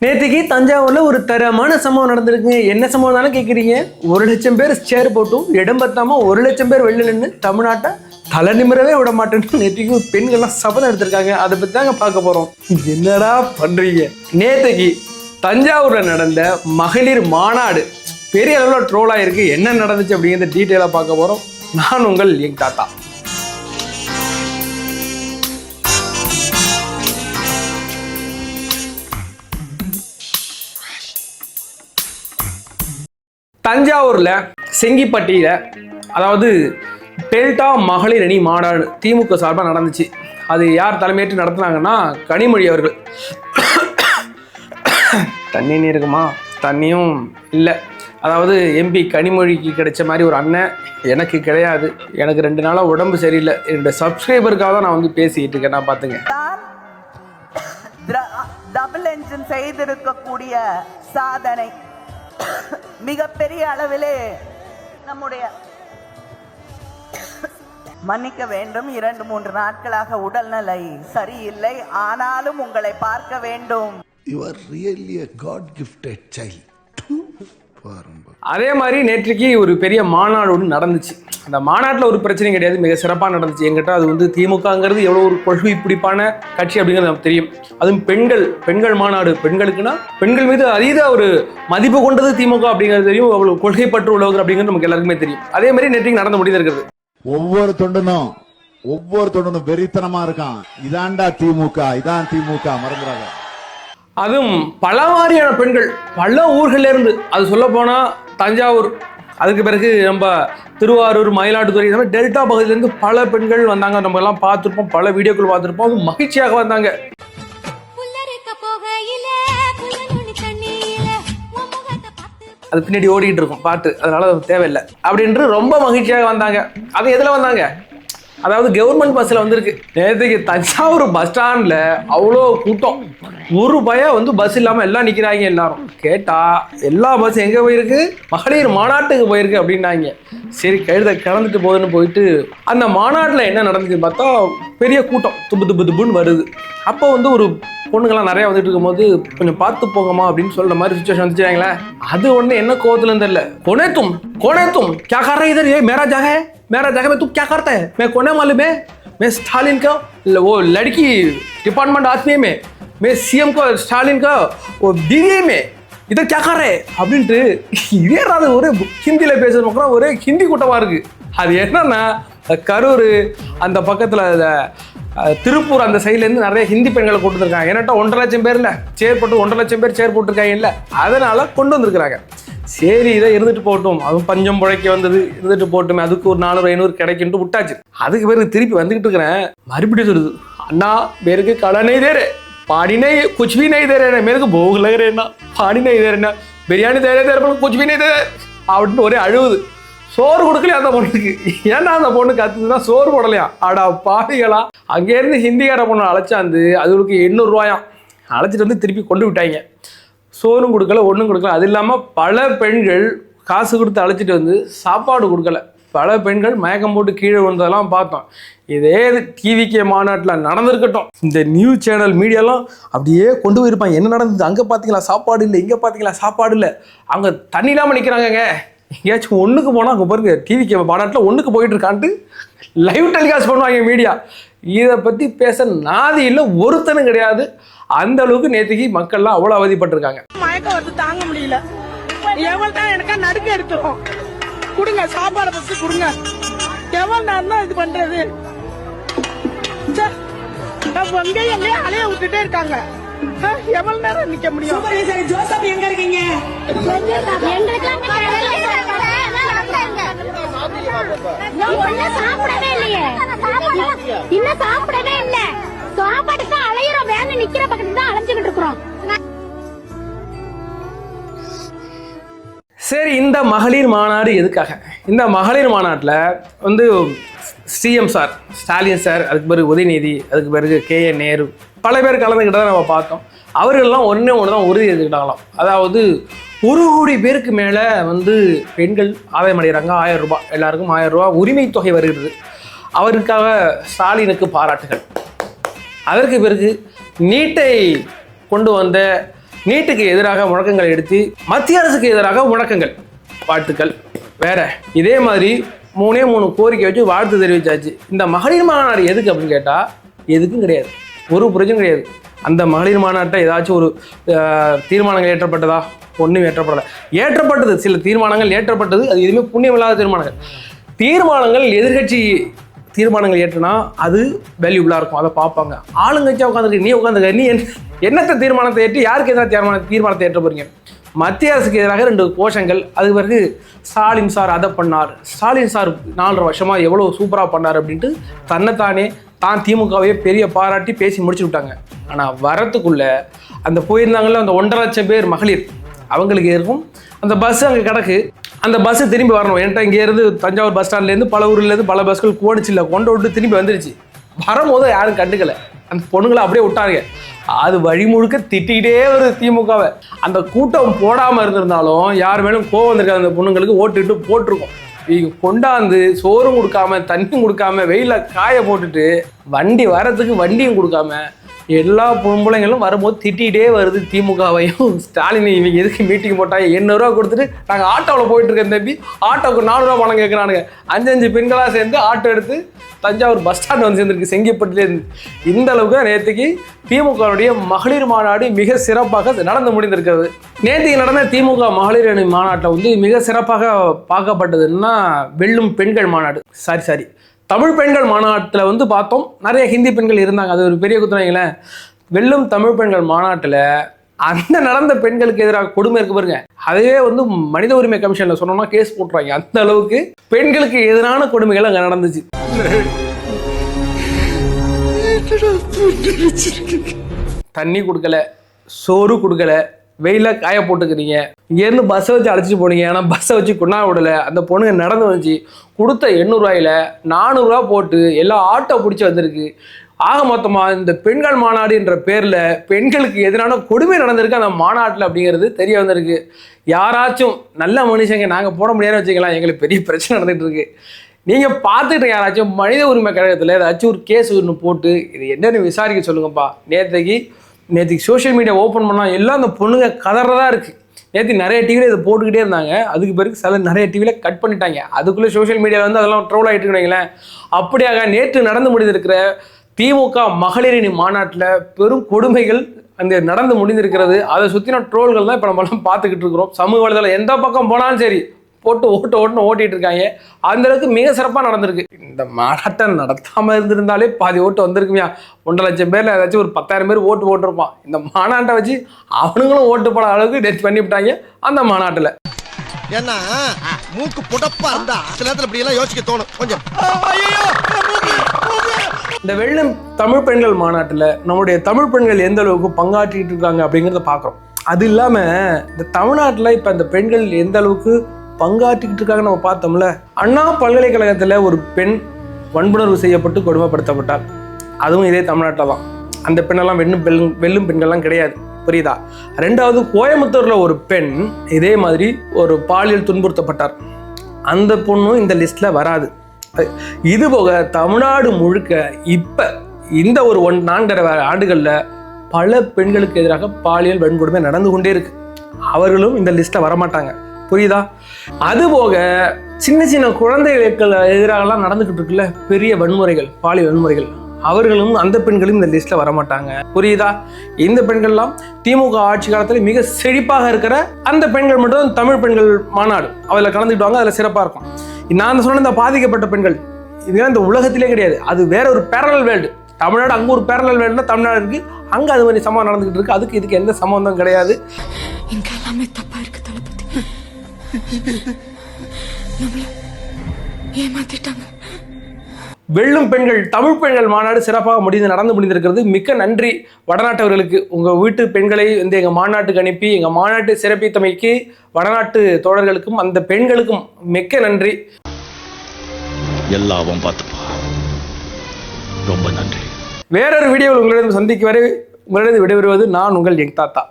நேற்றுக்கு தஞ்சாவூர்ல ஒரு தரமான சம்பவம் நடந்திருக்குங்க. என்ன சம்பவம் தானே கேட்குறீங்க? 1,00,000 பேர் சேர் போட்டும் இடம் பத்தாம 1,00,000 பேர் வெளில நின்று தமிழ்நாட்டை தலை நிமிரவே விட மாட்டேன்னு நேற்றுக்கு பெண்கள்லாம் சபதம் எடுத்திருக்காங்க. அதை பற்றி தாங்க பார்க்க போறோம். என்னடா பண்றீங்க? நேற்றுக்கு தஞ்சாவூர்ல நடந்த மகளிர் மாநாடு பெரிய அளவில் ட்ரோல் ஆயிருக்கு. என்ன நடந்துச்சு அப்படிங்கிறத டீட்டெயிலாக பார்க்க போறோம். நான் உங்கள் எங் தாத்தா. தஞ்சாவூர்ல செங்கிப்பட்டியில அதாவது டெல்டா மகளிர் அணி மாநாடு திமுக சார்பாக நடந்துச்சு. அது யார் தலைமையேற்று நடத்துனாங்கன்னா கனிமொழி அவர்கள். தண்ணி இருக்குமா? தண்ணியும் இல்லை. அதாவது எம்பி கனிமொழிக்கு கிடைச்ச மாதிரி ஒரு அண்ணன் எனக்கு கிடையாது. எனக்கு 2 நாளாக உடம்பு சரியில்லை. என்னோட சப்ஸ்கிரைபருக்காக தான் நான் வந்து பேசிக்கிட்டு இருக்கேன். நான் பார்த்துங்க, டபுள் என்ஜின் செய்திருக்கக்கூடிய சாதனை மிகப்பெரிய அளவிலே நம்முடைய மன்னிக்க வேண்டும், 2-3 நாட்களாக உடல்நிலை சரியில்லை. ஆனாலும் உங்களை பார்க்க வேண்டும். You are really a God gifted child. அதே மாதிரி நேற்றுக்கு ஒரு பெரிய மாநாடு ஒன்று நடந்துச்சு. அந்த மாநாட்டில் ஒரு பிரச்சனையும் கிடையாது, மிக சிறப்பாக நடந்துச்சு. என்கிட்ட அது வந்து திமுகங்கிறது எவ்வளோ ஒரு கொள்கை பிடிப்பான கட்சி அப்படிங்கிறது நமக்கு தெரியும். அதுவும் பெண்கள் மாநாடு, பெண்களுக்குன்னா பெண்கள் மீது அதீத ஒரு மதிப்பு கொண்டது திமுக அப்படிங்கிறது தெரியும். அவ்வளோ கொள்கை பற்று உள்ளவர்கள் அப்படிங்கிறது நமக்கு எல்லாருக்குமே தெரியும். அதே மாதிரி நேற்றுக்கு நடந்து முடிந்திருக்கிறது. ஒவ்வொரு தொண்டனும் வெறித்தனமா இருக்கான். இதான்டா திமுக, இதான் திமுக, மறந்துடாத. அதுவும் பல மாதிரியான பெண்கள் பல ஊர்கள்ல இருந்து, அது சொல்ல போனா தஞ்சாவூர், அதுக்கு பிறகு நம்ம திருவாரூர், மயிலாடுதுறை, இந்த மாதிரி டெல்டா பகுதியிலேருந்து பல பெண்கள் வந்தாங்க. நம்ம எல்லாம் பார்த்துருப்போம், பல வீடியோக்கள் பார்த்துருப்போம். அது மகிழ்ச்சியாக வந்தாங்க. அது பின்னாடி ஓடிட்டு இருக்கும் பாட்டு, அதனால தேவையில்லை அப்படின்ட்டு ரொம்ப மகிழ்ச்சியாக வந்தாங்க. அது எதில் வந்தாங்க? அதாவது கவர்மெண்ட் பஸ்ஸில் வந்திருக்கு. நேற்றுக்கு தஞ்சாவூர் பஸ் ஸ்டாண்டில் அவ்வளோ கூட்டம். ஒரு பயம் வந்து பஸ் இல்லாமல் எல்லாம் நிற்கிறாங்க. எல்லாரும் கேட்டால் எல்லா பஸ்ஸும் எங்கே போயிருக்கு? மகளிர் மாநாட்டுக்கு போயிருக்கு அப்படின்னாங்க. சரி, கிளந்துட்டு போகுதுன்னு போயிட்டு அந்த மாநாட்டில் என்ன நடந்துச்சு பார்த்தா பெரிய கூட்டம் துப்புன்னு வருது. அப்போ வந்து ஒரு பொண்ணுங்கள்லாம் நிறையா வந்துட்டு இருக்கும்போது கொஞ்சம் பார்த்து போங்கம்மா அப்படின்னு சொல்கிற மாதிரி சுச்சுவேஷன் வந்துச்சுங்களே. அது ஒன்று என்ன கோவத்துலன்னு தெரியல. कोने तुम क्या कर रहे इधर? ये मेरा जगह में तुम क्या करता है? मैं कोने मालूम है? मैं स्टालिन का वो लड़की डिपार्टमेंट आदमी में, मैं सीएम को स्टालिन का वो बीवी में इधर क्या कर रहे அப்படின்ட்டு இதே ஒரு ஹிந்தியில் பேசுகிற மக்கள் ஒரே ஹிந்தி கூட்டமாக இருக்குது. அது என்னன்னா கரூர் அந்த பக்கத்தில் திருப்பூர் அந்த சைட்லேருந்து நிறைய ஹிந்தி பெண்களை கொண்டு வந்திருக்காங்க. ஏன்னாட்டா 1,50,000 பேர்ல சேர் போட்டு 1,00,000 பேர் சேர் போட்டிருக்காங்க இல்லை, அதனால கொண்டு வந்திருக்கிறாங்க. சரி, இதை இருந்துட்டு போகட்டும், அதுவும் பஞ்சம் புழைக்க வந்தது, இருந்துட்டு போட்டுமே, அதுக்கு ஒரு 400-500 கிடைக்குன்ட்டு விட்டாச்சு. அதுக்கு பிறகு திருப்பி வந்துக்கிட்டு இருக்கிறேன். மறுபடியும் சொல்லுது, அண்ணா मेरे कड़ा नहीं दे रहे, पानी नहीं, कुछ भी नहीं दे रहे, मेरे को भूख लग रहे ना, पानी नहीं दे रहे ना, बिरयानी दे रहे तेरे पर कुछ भी नहीं दे रहे அப்படின்னு ஒரே அழுவுது. சோறு கொடுக்கலையா அந்த பொண்ணுக்கு? ஏன்னா அந்த பொண்ணு கத்துதுன்னா சோறு போடலையா? அடா பாவிகளா! அங்கேருந்து ஹிந்திக்கார பொண்ணு அழைச்சாந்து அதுக்கு 800 ரூபாயாம் அழைச்சிட்டு வந்து திருப்பி கொண்டு விட்டாங்க. சோறும் கொடுக்கல, ஒன்றும் கொடுக்கல. அது இல்லாமல் பல பெண்கள் காசு கொடுத்து அழைச்சிட்டு வந்து சாப்பாடு கொடுக்கல. பல பெண்கள் மயக்கம் போட்டு கீழே விழுந்ததெல்லாம் பார்த்தோம். இதே டிவிகே மாநாட்டில் நடந்திருக்கட்டும், இந்த நியூஸ் சேனல் மீடியாலாம் அப்படியே கொண்டு போயிருப்பாங்க. என்ன நடந்தது? அங்கே பார்த்தீங்களா சாப்பாடு இல்லை, இங்கே பார்த்தீங்களா சாப்பாடு இல்லை, அவங்க தண்ணி இல்லாமல் நிற்கிறாங்கங்க. எங்கேயாச்சும் ஒன்றுக்கு போனால் அங்கே பாருங்க டிவிகே மாநாட்டில் ஒன்றுக்கு போயிட்டு இருக்கான்ட்டு லைவ் டெலிகாஸ்ட் பண்ணுவாங்க மீடியா. இதை பற்றி பேச நாதி இல்லை, ஒருத்தனும் கிடையாது. அந்த அளவுக்கு நேற்றுக்கு மக்கள்லாம் அவ்வளோ அவதிப்பட்டிருக்காங்க. மயக்கம் வந்து தாங்க முடியல. எவ்வளவு தான் எனக்கா நடுக்க எடுத்துரும். கொடுங்க சாப்பாடு பத்தி கொடுங்க. எவ்வளவு நேரம் தான் இது பண்றது? எங்க அலைய விட்டுட்டே இருக்காங்க. எவ்வளவு நேரம் நிக்க முடியும்? ஜோசப் எங்க இருக்கீங்க? சாப்பிடவே இல்லையே, இன்னும் சாப்பிடவே இல்லை. சாப்பாடுக்கு அலையிறோம், வேங்க நிக்கிற பக்கத்துல தான் அலைஞ்சுக்கிட்டு இருக்கிறோம். சரி, இந்த மகளிர் மாநாடு எதுக்காக? இந்த மகளிர் மாநாட்டில் வந்து சிஎம் சார், ஸ்டாலின் சார், அதுக்கு பிறகு உதயநிதி, அதுக்கு பிறகு KA நேரு, பல பேர் கலந்துக்கிட்டதை நம்ம பார்த்தோம். அவர்கள்லாம் ஒன்று தான் உறுதி எடுத்துக்கிட்டாங்களாம். அதாவது 1 கோடி பேருக்கு மேலே வந்து பெண்கள் ஆதாயம் அடைகிறாங்க. 1000 ரூபாய், எல்லாருக்கும் 1000 ரூபாய் உரிமை தொகை வருகிறது. அவருக்காக ஸ்டாலினுக்கு பாராட்டுகள். அதற்கு பிறகு நீட்டை கொண்டு வந்த நீட்டுக்கு எதிராக முழக்கங்களை எடுத்து மத்திய அரசுக்கு எதிராக முழக்கங்கள். வாழ்த்துக்கள். வேற இதே மாதிரி 3 கோரிக்கை வச்சு வாழ்த்து தெரிவிச்சாச்சு. இந்த மகளிர் மாநாடு எதுக்கு அப்படின்னு கேட்டால் எதுக்கும் கிடையாது, ஒரு பிரச்சனையும் கிடையாது. அந்த மகளிர் மாநாட்டை ஏதாச்சும் ஒரு தீர்மானங்கள் ஏற்றப்பட்டதா? ஒன்றும் ஏற்றப்படலை. ஏற்றப்பட்டது சில தீர்மானங்கள் ஏற்றப்பட்டது, அது எதுவுமே புண்ணியமில்லாத தீர்மானங்கள் எதிர்கட்சி தீர்மானங்கள் ஏற்றுனா அது வேல்யூபிளாக இருக்கும், அதை பார்ப்பாங்க. ஆளுங்கட்சியாக உட்காந்துருக்கு, நீ உட்காந்துக்க, நீ என்னத்தை தீர்மானத்தை ஏற்றி யாருக்கு எதிராக தீர்மானத்தை ஏற்ற போறீங்க? மத்திய அரசுக்கு எதிராக 2 கோஷங்கள். அதுக்கு பிறகு ஸ்டாலின் சார் அதை பண்ணார், ஸ்டாலின் சார் 4.5 வருஷமாக எவ்வளோ சூப்பராக பண்ணார் அப்படின்ட்டு தன்னைத்தானே தான் திமுகவையே பெரிய பாராட்டி பேசி முடிச்சு விட்டாங்க. ஆனால் வரத்துக்குள்ள அந்த போயிருந்தாங்கல்ல அந்த 1.5 லட்சம் பேர் மகளிர், அவங்களுக்கு இருக்கும் அந்த பஸ் அங்கே கிடக்கு. அந்த பஸ்ஸு திரும்பி வரணும். என்கிட்ட இங்கேருந்து தஞ்சாவூர் பஸ் ஸ்டாண்ட்லேருந்து பல ஊர்லேருந்து பல பஸ்கள் கோடிச்சு இல்லை கொண்டு விட்டு திரும்பி வந்துருச்சு. வரும்போது யாரும் கண்டுக்கலை, அந்த பொண்ணுங்களை அப்படியே விட்டாருங்க. அது வழி முழுக்க திட்டிக்கிட்டே வருது திமுகவை. அந்த கூட்டம் போடாமல் இருந்திருந்தாலும் யார் மேலும் கோவம் வந்திருக்காது, அந்த பொண்ணுங்களுக்கு ஓட்டுட்டு போட்டிருக்கோம். இவங்க கொண்டாந்து சோறும் கொடுக்காம தண்ணியும் கொடுக்காம வெயில காய போட்டுட்டு வண்டி வரத்துக்கு வண்டியும் கொடுக்காம எல்லா பொம்பளைங்களும் வரும்போது திட்டிகிட்டே வருது திமுகவையும். ஸ்டாலின் இவங்க எதுக்கு மீட்டிங் போட்டாங்க? 800 ரூபா கொடுத்துட்டு நாங்கள் ஆட்டோவில் போயிட்டு இருக்கேன் தம்பி, ஆட்டோவுக்கு 400 ரூபா பணம் கேட்குறானுங்க. 5 பெண்களாக சேர்ந்து ஆட்டோ எடுத்து தஞ்சாவூர் பஸ் ஸ்டாண்ட் வந்து சேர்ந்துருக்கு, செங்கிப்பட்டுலேருந்து. இந்த அளவுக்கு நேற்றுக்கு திமுகவுடைய மகளிர் மாநாடு மிக சிறப்பாக நடந்து முடிந்திருக்கிறது. நேற்றுக்கு நடந்த திமுக மகளிர் அணி மாநாட்டை வந்து மிக சிறப்பாக பார்க்கப்பட்டதுன்னா வெல்லும் பெண்கள் மாநாடு. சாரி தமிழ் பெண்கள் மாநாட்டில் வந்து பார்த்தோம், நிறைய ஹிந்தி பெண்கள் இருந்தாங்க, அது ஒரு பெரிய குத்துனாங்களேன். வெல்லும் தமிழ் பெண்கள் மாநாட்டில் அந்த நடந்த பெண்களுக்கு எதிராக கொடுமை இருக்கு பாருங்க, அதுவே வந்து மனித உரிமை கமிஷனில் சொன்னோம்னா கேஸ் போட்டுருவாங்க. அந்த அளவுக்கு பெண்களுக்கு எதிரான கொடுமைகள் அங்கே நடந்துச்சு. தண்ணி கொடுக்கல, சோறு கொடுக்கல, வெயில காய போட்டுக்கிறீங்க. இங்கேருந்து பஸ்ஸை வச்சு அழைச்சிட்டு போனீங்க, ஆனால் பஸ்ஸை வச்சு கொண்டா விடலை. அந்த பொண்ணுங்க நடந்து வந்துச்சு, கொடுத்த 800 ரூபாயில 400 ரூபா போட்டு எல்லாம் ஆட்டோ பிடிச்சி வந்திருக்கு. ஆக மொத்தமாக இந்த பெண்கள் மாநாடு என்ற பேரில் பெண்களுக்கு எதிரான கொடுமை நடந்திருக்கு அந்த மாநாட்டில் அப்படிங்கிறது தெரிய வந்திருக்கு. யாராச்சும் நல்ல மனுஷங்க நாங்கள் போட முடியாதுன்னு வச்சுக்கலாம், எங்களுக்கு பெரிய பிரச்சனை நடந்துகிட்டு இருக்கு. நீங்கள் பார்த்துட்டு யாராச்சும் மனித உரிமை கழகத்தில் ஏதாச்சும் ஒரு கேஸ் ஒன்று போட்டு இது என்னென்னு விசாரிக்க சொல்லுங்கப்பா. நேற்றுக்கு சோஷியல் மீடியா ஓப்பன் பண்ணால் எல்லாம் அந்த பொண்ணுங்க கதறதா இருக்குது. நேற்று நிறைய டிவியில் இதை போட்டுக்கிட்டே இருந்தாங்க, அதுக்கு பிறகு நிறைய டிவியில் கட் பண்ணிட்டாங்க. அதுக்குள்ளே சோஷியல் மீடியாவில் வந்து அதெல்லாம் ட்ரோல் ஆகிட்டு இருக்கிறீங்களேன். அப்படியாக நேற்று நடந்து முடிந்திருக்கிற திமுக மகளிரணி மாநாட்டில் பெரும் கொடுமைகள் அந்த நடந்து முடிந்திருக்கிறது. அதை சுற்றின ட்ரோல்கள் தான் இப்போ நம்மளாம் பார்த்துக்கிட்டு இருக்கிறோம். சமூக வலைதளம் எந்த பக்கம் போனாலும் சரி போட்டு ஓட்டிட்டு இருக்காங்க. அந்த அளவுக்கு மிக சிறப்பாக நடந்திருக்கு. இந்த மாநாட்டை நடத்தாமல் இருந்திருந்தாலே பாதி ஓட்டு வந்திருக்குமையா. 1.5 லட்சம் பேரில் ஏதாச்சும் ஒரு 10,000 பேர் ஓட்டு போட்டிருப்பான். இந்த மாநாட்டை வச்சு அவனுங்களும் ஓட்டு போட அளவுக்கு டெத் பண்ணிவிட்டாங்க அந்த மாநாட்டில். ஏன்னா மூக்கு புடப்பா இருந்தா சில நேரத்துல இப்படி எல்லாம் யோசிக்க தோணும் கொஞ்சம். இந்த வெல்லும் தமிழ் பெண்கள் மாநாட்டில் நம்முடைய தமிழ் பெண்கள் எந்த அளவுக்கு பங்காற்றிட்டு இருக்காங்க அப்படிங்கிறத பார்க்குறோம். அது இல்லாமல் இந்த தமிழ்நாட்டில் இப்போ இந்த பெண்கள் எந்த அளவுக்கு பங்காற்றிக்கிட்டு இருக்காங்க நம்ம பார்த்தோம்ல. அண்ணா பல்கலைக்கழகத்தில் ஒரு பெண் வன்புணர்வு செய்யப்பட்டு கொடுமைப்படுத்தப்பட்டார். அதுவும் இதே தமிழ்நாட்டில் தான். அந்த பெண்ணெல்லாம் வெல்லும் பெண்கள்லாம் கிடையாது, புரியுதா? 2வது கோயம்புத்தூரில் ஒரு பெண் இதே மாதிரி ஒரு பாலியல் துன்புறுத்தப்பட்டார். அந்த பொண்ணும் இந்த லிஸ்ட்டில் வராது. இது போக தமிழ்நாடு முழுக்க இப்போ இந்த ஒரு 4.5 ஆண்டுகளில் பல பெண்களுக்கு எதிராக பாலியல் வன்கொடுமை நடந்து கொண்டே இருக்கு. அவர்களும் இந்த லிஸ்ட்டில் வரமாட்டாங்க, புரியுதா? அதுபோக சின்ன குழந்தைகளுக்கு எதிராகலாம் நடந்துகிட்டு இருக்குல்ல பெரிய வன்முறைகள், பாலியல் வன்முறைகள், அவர்களும் அந்த பெண்களும் இந்த லிஸ்ட்டில் வரமாட்டாங்க, புரியுதா? இந்த பெண்கள்லாம் திமுக ஆட்சி காலத்தில் மிக செழிப்பாக இருக்கிற அந்த பெண்கள் மட்டும் தமிழ் பெண்கள் மாநாடு அதில் கலந்துக்கிட்டுவாங்க. அதில் சிறப்பாக இருக்கும். நான் சொன்ன இந்த பாதிக்கப்பட்ட பெண்கள் இதெல்லாம் இந்த உலகத்திலே கிடையாது. அது வேற ஒரு பேரலல் வேர்ல்டு. தமிழ்நாடு அங்கே ஒரு பேரலல் வேர்ல்டுனா தமிழ்நாடு இருக்கு, அங்கே அது மாதிரி சம்பவம் நடந்துகிட்டு இருக்கு. அதுக்கு இதுக்கு எந்த சம்பந்தம் கிடையாது. இங்க எல்லாமே தப்பா இருக்கு தளபதி. நம்மள ஏமாத்திட்டாங்க. வெல்லும் பெண்கள் தமிழ் பெண்கள் மாநாடு சிறப்பாக நடந்து முடிந்திருக்கிறது. மிக்க நன்றி வடநாட்டவர்களுக்கு. உங்கள் வீட்டு பெண்களை வந்து எங்கள் மாநாட்டுக்கு அனுப்பி எங்கள் மாநாட்டு சிறப்பித்தமைக்கு வடநாட்டு தோழர்களுக்கும் அந்த பெண்களுக்கும் மிக்க நன்றி. எல்லாவும் பார்த்துப்பா. ரொம்ப நன்றி. வேறொரு வீடியோவில் உங்களிடம் சந்திக்கும் வரை உங்களிடம் விடைபெறுவது நான் உங்கள் யங் தாத்தா.